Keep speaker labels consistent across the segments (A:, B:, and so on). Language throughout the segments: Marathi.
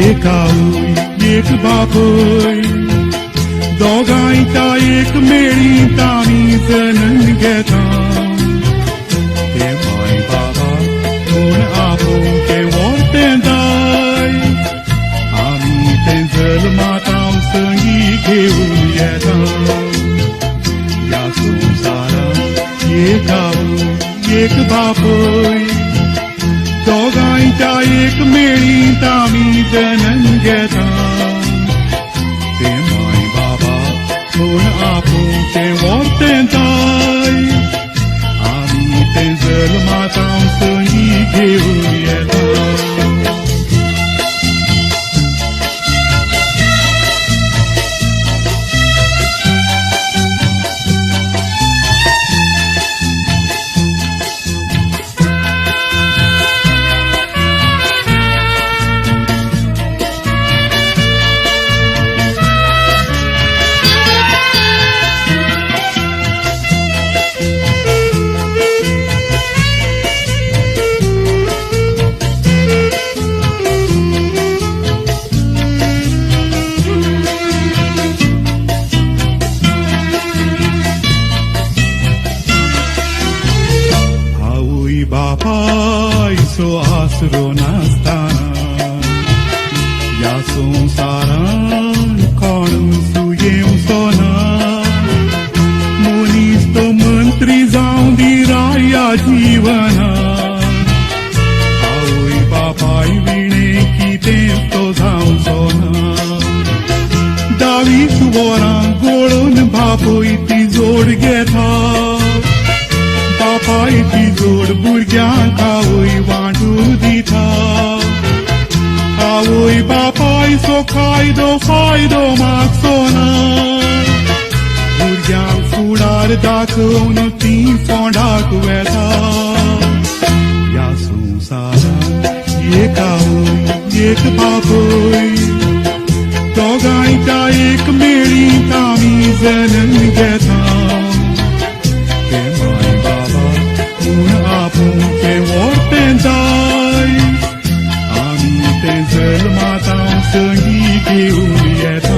A: एक आवय एक बापूय दोगांयच्या एक मेळी तांणी जणन घेता ते माय बाबा कोण आपोवन ते व्हरतें जाय आमी तें जल्मातांव संगी घेवन येता ह्या संवसारांत एक आवय एक बापूय दोगांयच्या एक मेळींत आमी जणन घेता ते माय बाबा कोण आपोवन तें व्हरतें जाय आमी तें जल्मातांव संगी घेवन येता बापायचो आसरो नासतना ह्या संवसारांत कोण सुयेवचो ना मनीस तो मंत्री जावं दी ह्या जिवनांत आवय बापाय विणे कितें तो जावचो ना 20 वरां गोळोवन बापूय ती जोड घेता बापाय ती जोड भुरग्यांक आवय वांटून दिता आवय बापायचो कायदो फायदो मागचो ना भुरग्यांक फुडार दाखोवन ती फोंडाक वेता ह्या संवसारांत एक आवय एक बापूय दोगांयच्या एक मेळींत आमी जणन घेता ते माय बाबा कोण आपोवन तें व्हरतें जाय आमी तें जल्मातांव संगी घेवन येता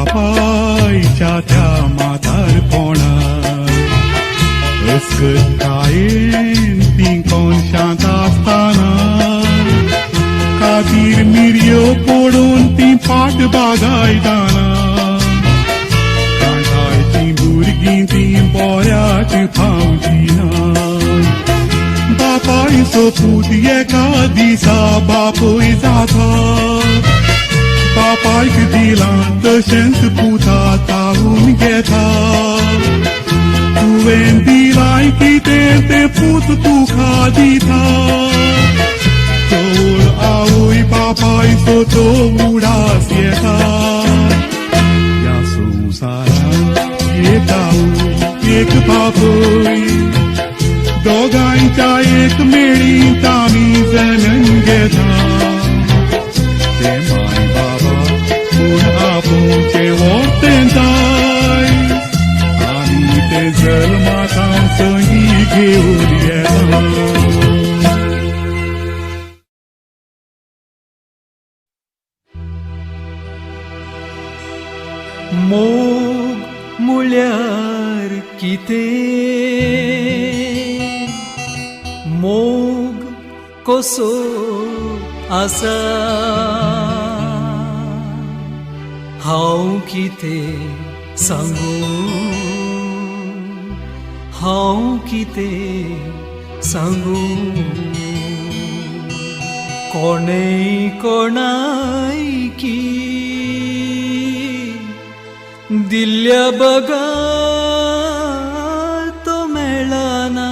A: बापायच्या त्या म्हातारपणांत अस्कतायेन ती कोनशांत आसतना खातीर मिरयो पडून ती पाट बागायताना कांठायची भुरगीं ती बऱ्याच फावजीना बापायचो पूत एका दिसा बापूय जाता बापायक दिला तशेंच पुता तावून घेता तुवें दिलाय कितें तें पूत तुका दिता चोळ आवय बापायचो तो उडास येता ह्या संवसारांत एक आवय एक बापूय दोगांयच्या एक मेळींत आमी जणन घेता ते माय बाबा कोण आपोवन तें व्हरतें जाय आमी तें जल्मातांव संगी घेवन येता
B: मोग म्हळ्यार कितें मोग कसो आसा हांव कितें सांगू हांव कितें सांगू कोणेय कोणाय की दिल्ल्या बगा तो मेळना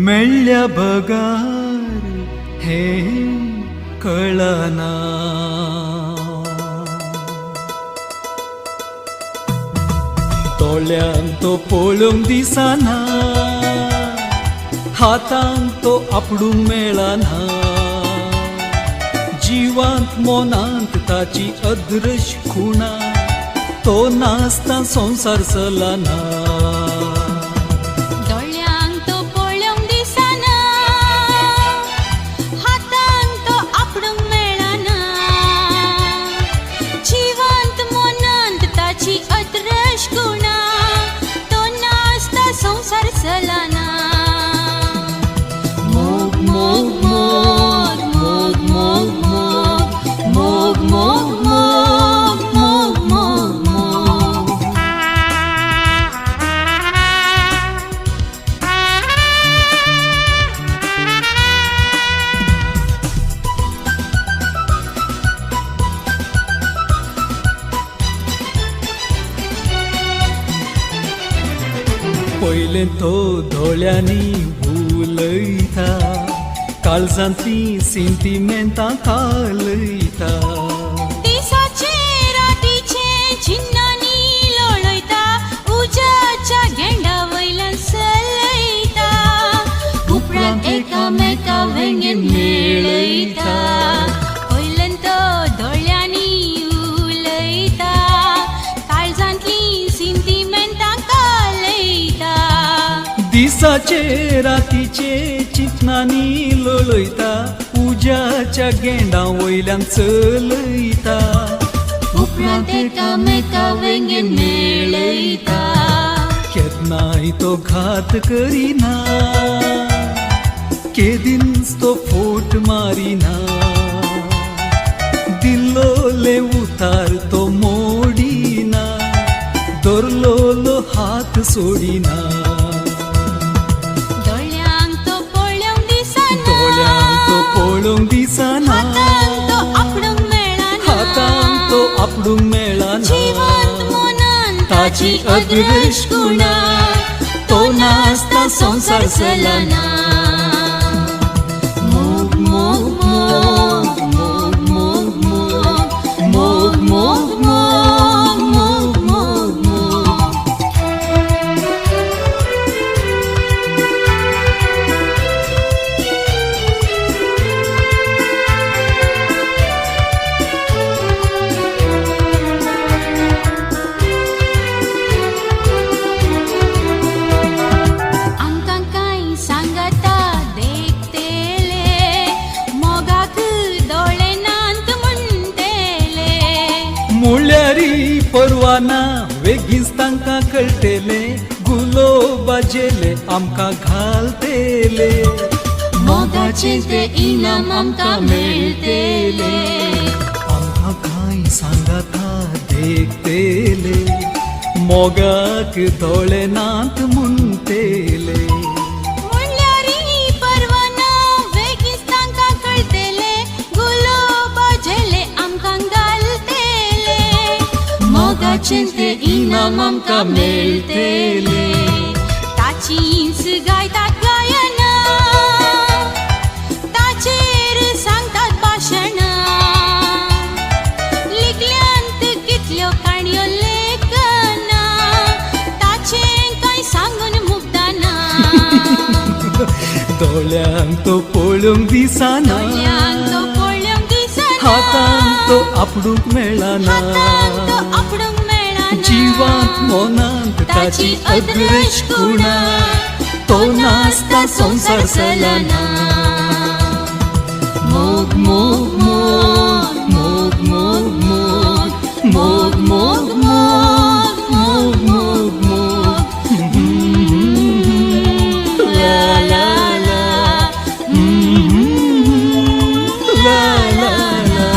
B: मेळ्ळ्या बगार हे कळना दोळ्यांक तो पळोवंक दिसना हातांक तो आपडूंक मेळना जिवांत मोनांत ताची अदृश खुणा तो नासता संसार चलना
C: दोळ्यांक तो पळोवंक दिसना हातांक तो आपडूंक मेळना जिवांत मोनांत ताची अदृश खुणा तो नासता संसार चलना मोग मोग मोग मोग मोग मोग मोग मोग मोग मोग मोग
B: पयले तो दोळ्यांनी उलयता काळजांतली सेंटिमेंटां कालयता
C: दिसाचे रातीचे चिन्नांनी लोळयता उज्याच्या गेंडा वयल्यान चलयता उपरांत एकामेका वेंगेन मेळयता पयलें तो दोळ्यांनी उलयता काळजांतली सेंटिमेंटां कालयता
B: दिसाचे रातीचे चिंतनांनी लोळयता उज्याच्या गेंडा वयल्यान चलयता
C: उपरांत एकामेका वेंगेन मेळयता
B: केन्नाय तो घात करिना केदींच तो फोट मारिना दिल्लोले उतार तो मोडिना धरलोलो हात सोडिना
C: दोळ्यांक तो पळोवंक दिसना
B: दोळ्यांक तो पळोवंक दिसना
C: हातांक तो आपडूंक मेळना
B: हातांक तो आपडूंक मेळना
C: जिवांत मोनांत
B: ताची अदृश खुणा तो नासता संसार चलना
C: मोग मोग मोग मोग मोग मोग मोग मोग मोग मोग मोग आमकां कांय सांगता देखतेले मोगाक दोळे नांत म्हणटेले
B: मुळ्यारी परवाना वेगीच तांकां कळटेले गुलोबाजेले आमकां घालतेले
C: मोगाचे ते इनाम आमकां मेळटेले
B: आमकां कांय सांगता देखतेले मोगाक दोळे नात म्हणटेले
C: म्हणल्यारी परवाना वेगीच तांकां कळटेले गुलोबाजेले आमकां घालतेले मोगाचे ते इनाम आमकां मेळटेले ताचीच गायतात गायना ताचेर सांगतात भाशणां लिगल्यांत कितल्यो काणयो लेखना ताचें कांय सांगून मुक्ताना
B: दोळ्यांक तो पळोवंक दिसना
C: दोळ्यांक तो पळोवंक दिसना
B: हातांक तो आपडूंक मेळना
C: हातांक तो आपडूंक मेळना
B: जिवांत मोनांत ताची अदृश खुणा तो नासता संसार चलना
C: मोग मोग मोग मोग मोग मोग मोग मोग मोग मोग मोग मोग ला ला ला
B: ला ला ला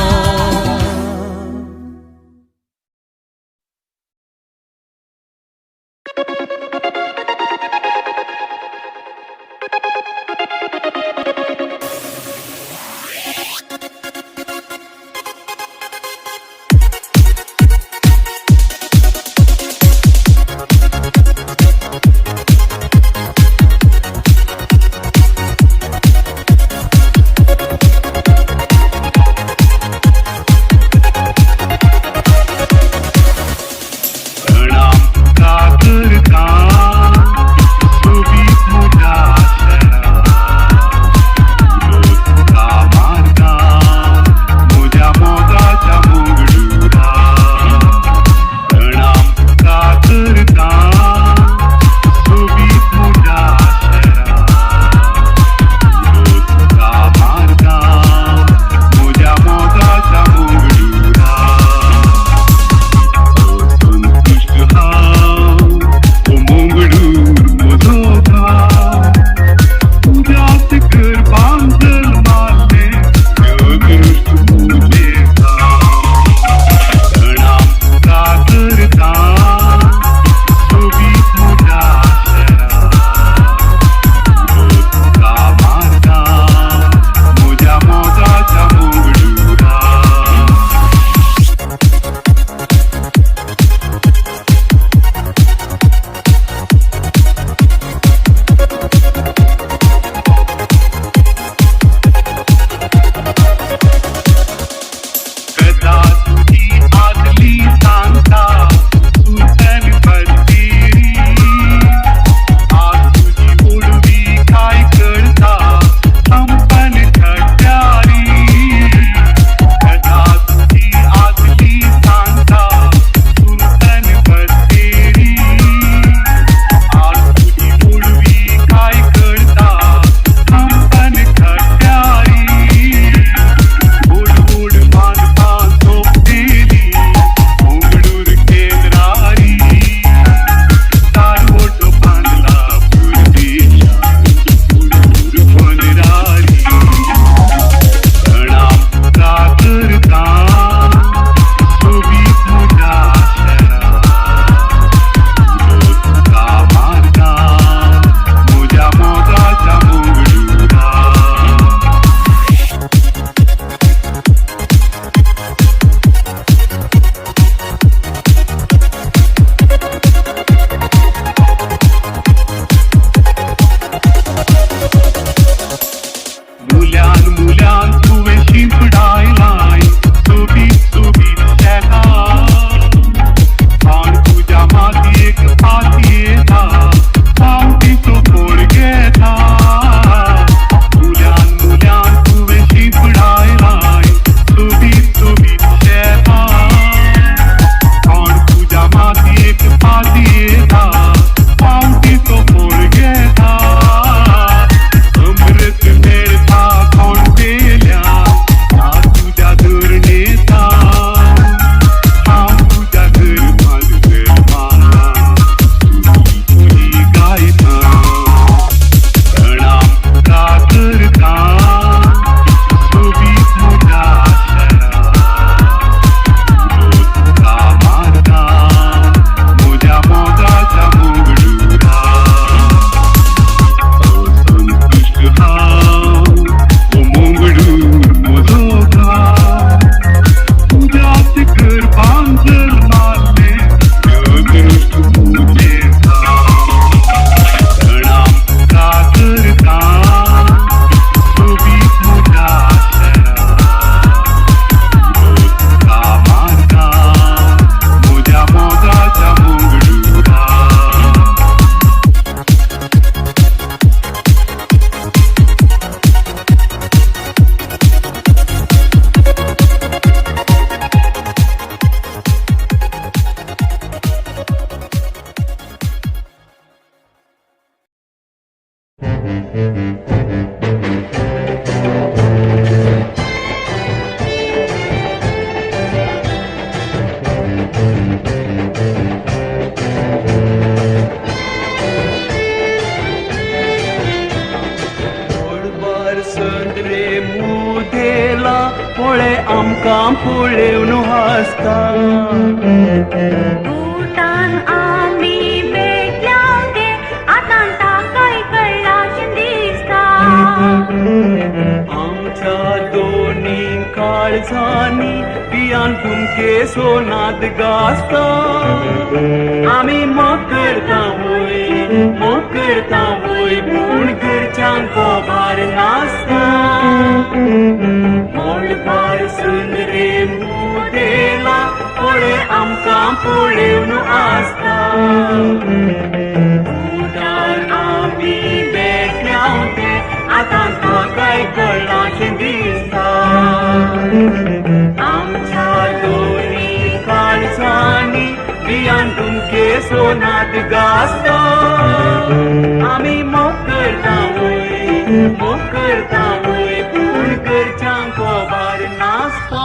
B: आमकां पळोवन हांसता
C: भुतान आमी भेटल्या ते आतां ताकाय कळ्ळाशें दिसता
B: आमच्या दोनी काळजांनी पियान कुमके सोनात गासता आमी मोग करता वय पूण घरच्यांक कोबार नासता मोडपारसून रे मुदेला पळे आमकां पळोवन आसता भुतान आमी भेटल्या ते आतां ताकाय कळ्ळाशें दिसता आमच्या दोनी काळजांनी बियान तुमके सोनात गासता आमी मोग करता वय पूण घरच्यांक कोबार नासता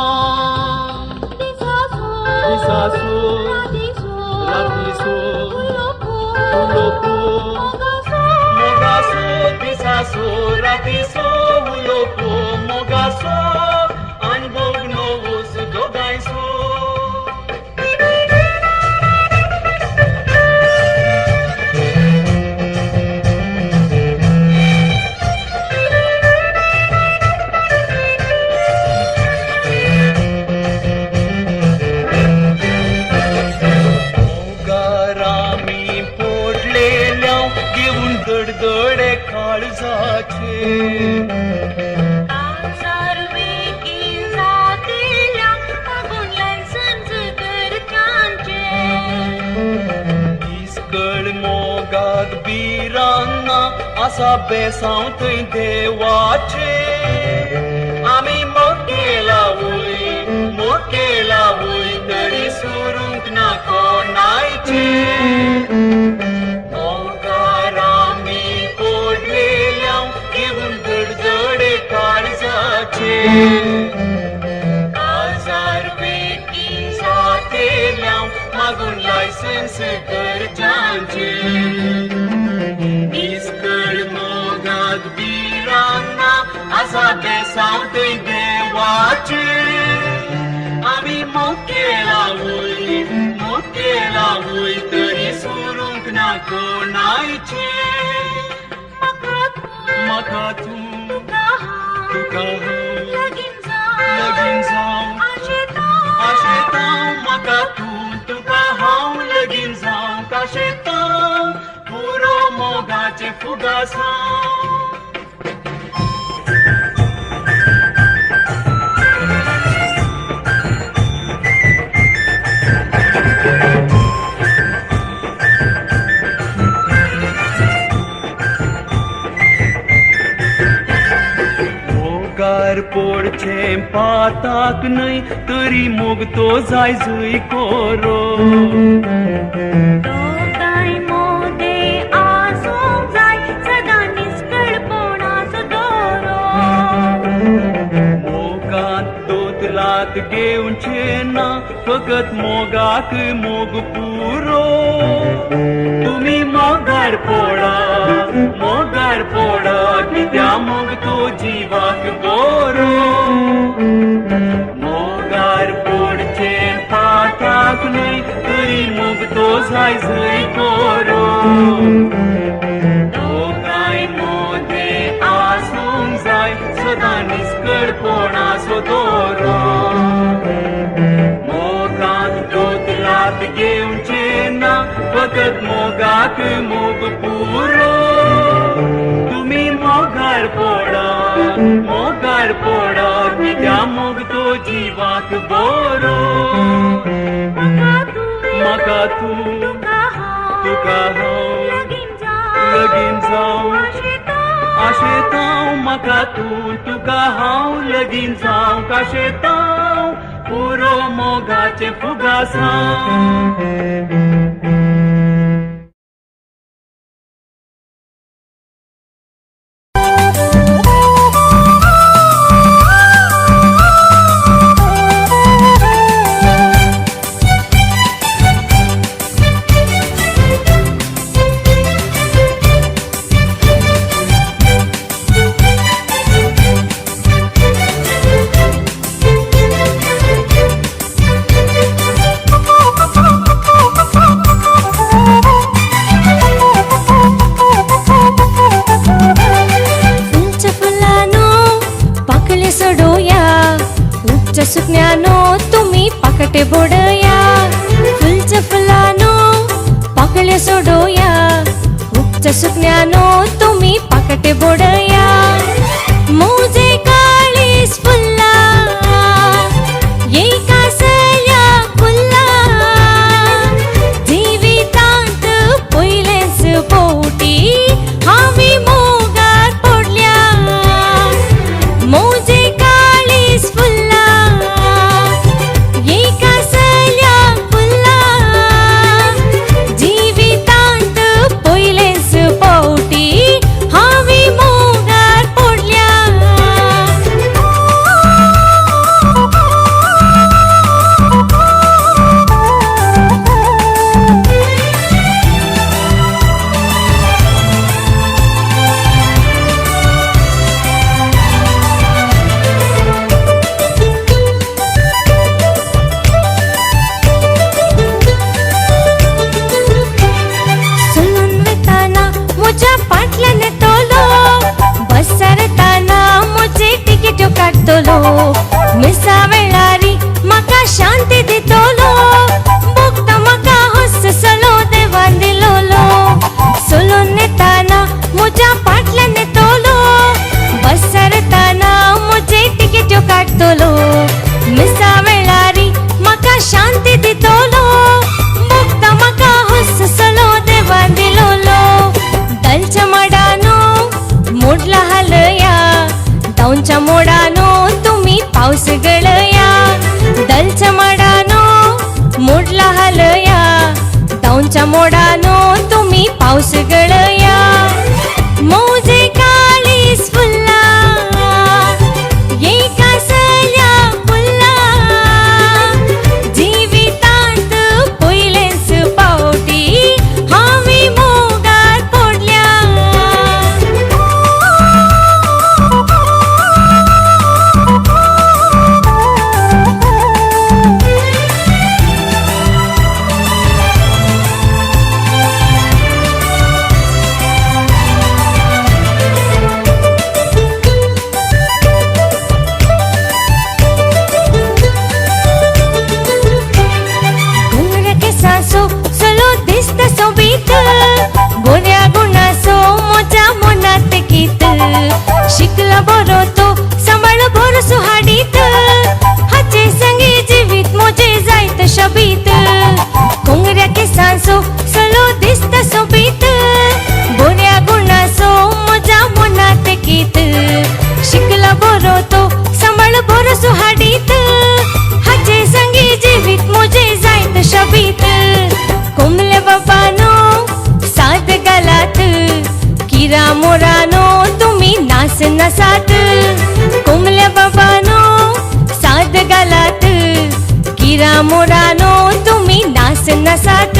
B: दिसासो रातीसो उलोपो मोगासो दिसासो रातीसो उलोपो मोगासो आनी बोगनो वोस दोगायसो दडदडे काळजाचे इसकळ मोगाक बिरांना आसा बेसांव थंय देवाचे आमी मोग केला वय तरी सोरूंक ना कोणायचे काजार बेगीन जातेल्याव मागून लायसन्स गरजांचे इसकळ मोगाक बिरांना आसा बेसांव थंय देवाचे आमी मोग केला वय तरी सोरूंक ना कोणायचे म्हाका तूं तुका लगीन जावं आशेतां म्हाका तूं तुका हांव लगीन जावं काशेतां पुरो मोगाचे फुगासां पोडचे पाताक न्हय तरी मोग तो जाय जूय कोरो
C: दोगांय मोदे आसूंक जाय सदां निश्कळपणाचो दोरो
B: मोगांत दोतलात घेवचे ना फकत मोगाक मोग पुरो तुमी मोगार पोडा कित्या मोग तो जिवाक बरो मोगार पोडचे पाठाक न्हय तरी मोग तो जाय जय कोरो दोगांय मोदे आसूंक जाय सदां निश्कळपणाचो दोरो मोगांत दोतलात घेवचे ना फकत मोगाक मोग पुरो तुमी मोगार पोडा कित्या मोग तो जिवाक बरो म्हाका तूं तुका हांव लगीन जावं आशेतां म्हाका तूं तुका हांव लगीन जावं काशेतां पुरो मोगाचे फुगासां
C: सुकण्यानो तुम्ही पाकटे बोडया फुलच फुलानो पाकळ्या सोडोया सुकण्यानो तुम्ही पाकटे बोडया मोजे काळीस फुल्ला एका सल्या फुल्ला जिवितांत पयलेच पोटी हावी मोगार पडल्या मोजे काळीस फुल्ला एका सल्या फुल्ला जिवितांत पयलेच पोटी हावी मोगार पडल्या सुलून वेताना मुझ्या पाटल्याने तोलो बसरताना मुझे तिकीट काढतलो मिसा वेळारी मका शांती दितलो भोगता मका हससलो देवान दिलोलो सुलून नेताना मुझ्या पाटल्याने तोलो बसरताना मुझे तिकीट काढतलो मिसा वेळारी मका शांती दितलो भोगता मका हससलो देवान दिलोलो दलच्या मडानो मोडला हलया दाऊंच्या मोडानो तुम्ही पाऊस गळया दलच्या मडानो मोडला हलया दाऊंच्या मोडानो तुम्ही पाऊस गळया मोजे काळीस फुल्ला एका सल्या फुल्ला जिवितांत पयलेच पावटी हावी मोगार पडल्या घुंगऱ्या केसांचो सलो दिसता सोबीत गोऱ्या गुणाचो मोजा मनात गीत शिकला बरो तो सांभाळ बरो सुहाडीत हाचे संगी जिवीत मोजे जायत शबीत घुंगऱ्या केसांचो सलो दिसता सोबीत गोऱ्या गुणाचो मोजा मनात गीत शिकला बरो तो सांभाळ बरो सुहाडीत हाचे संगी जिवीत मोजे जायत शबीत कोमले बाबानो साथ गलात किरा मोरानो तुम्ही नास नसात कोमले बाबानो साथ गलात किरा मोरानो तुम्ही नास नसात